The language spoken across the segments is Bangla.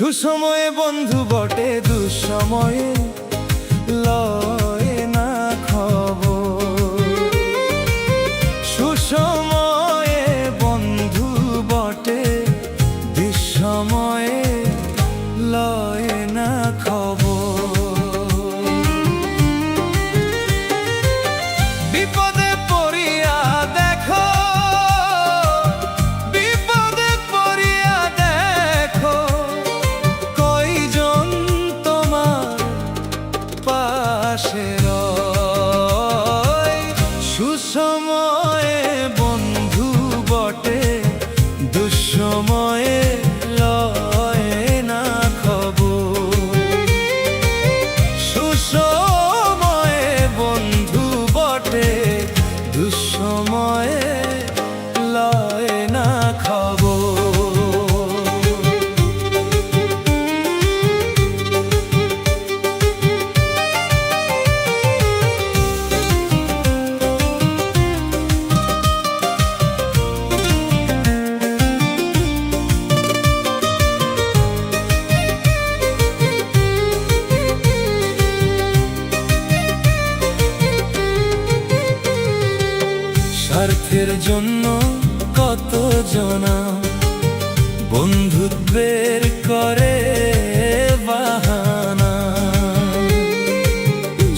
সুসময়ে বন্ধু বটে, দুঃসময়ে লয় না খবর। সুসময়ে বন্ধু বটে, দুঃসময়ে লয় না খবর। বিপদে পড়িয়া দেখো, বিপদে পড়িয়া দেখো, কয়জন তোমার পাশে রয়। সুসময়ে বন্ধু বটে, দুঃসময়ে লয় না খবর। সুসময়ে বন্ধু বটে, দুঃসময়ে লয় না খবর। স্বার্থের জন্য কত জনা বন্ধুত্বের করে বাহানা।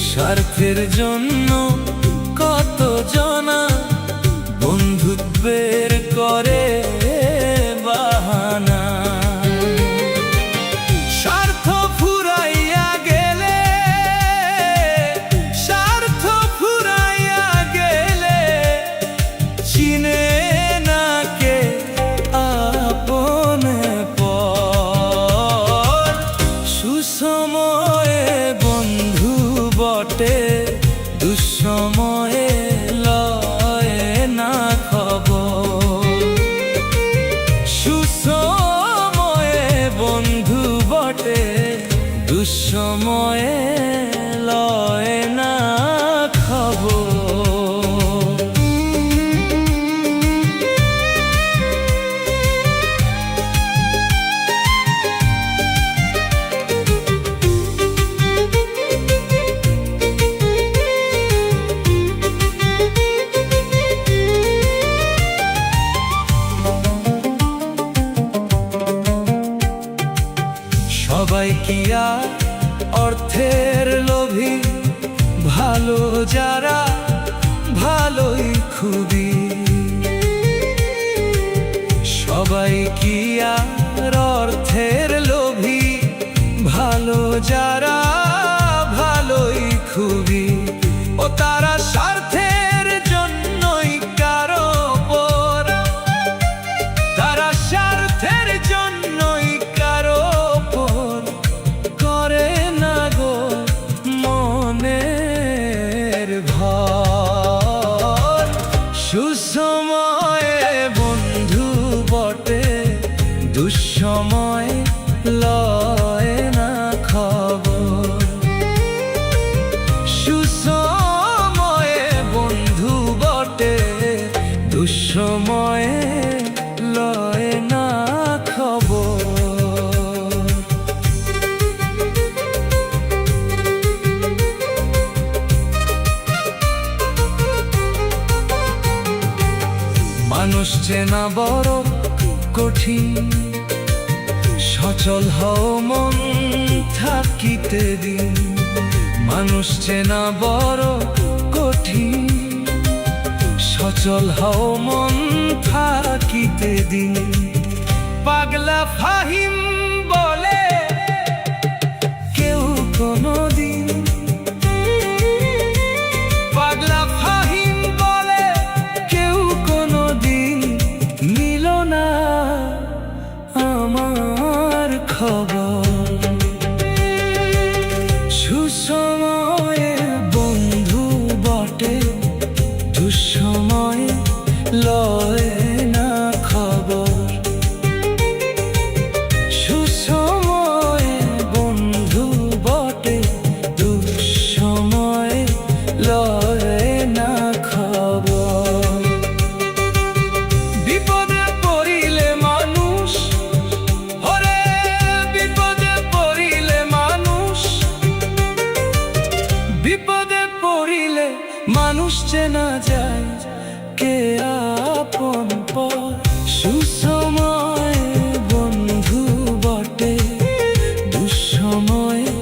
স্বার্থের জন্য কত জনা বন্ধুত্বের করে বাহানা। স্বার্থ ফুরাইয়া গেলে, স্বার্থ ফুরাইয়া গেলে চিনে না কে আপন পর। সুসময়ে বন্ধু বটে, দুঃসময়ে লয় না খবর। সুসময়ে বন্ধু বটে, দুঃসময়ে লয় না খবর। সবাই কি আর অর্থের লোভী? ভালো যারা ভালোই খুবই। সবাই কি আর অর্থের লোভী? ভালো যারা ভালোই খুবই। ও তারা স্বার্থের জন্যই কারো ওপর, তারা স্বার্থের জন্যই কারো ওপর করে না গো মনের ভর। সুসময়ে বন্ধু বটে, দুঃসময়ে লয় না খবর। সুসময়ে বন্ধু বটে, দুঃসময়ে লয় না খবর। মানুষ চেনা বড় কঠিন, সচল হও মন থাকিতে দিন। মানুষ চেনা বড় কঠিন, সচল হও মন থাকিতে দিন। পাগলা ফাহিম বলে কেউ কোনো দিন, পাগলা ফাহিম বলে কেউ কোনো দিন নিল না আমার খবর। সুসময়ে বন্ধু বটে, দুঃসময়ে লয় না খবর। সুসময়ে বন্ধু বটে, দুঃসময়ে লয় না খবর। বিপদে পড়িলে মানুষ, ওরে বিপদে সময়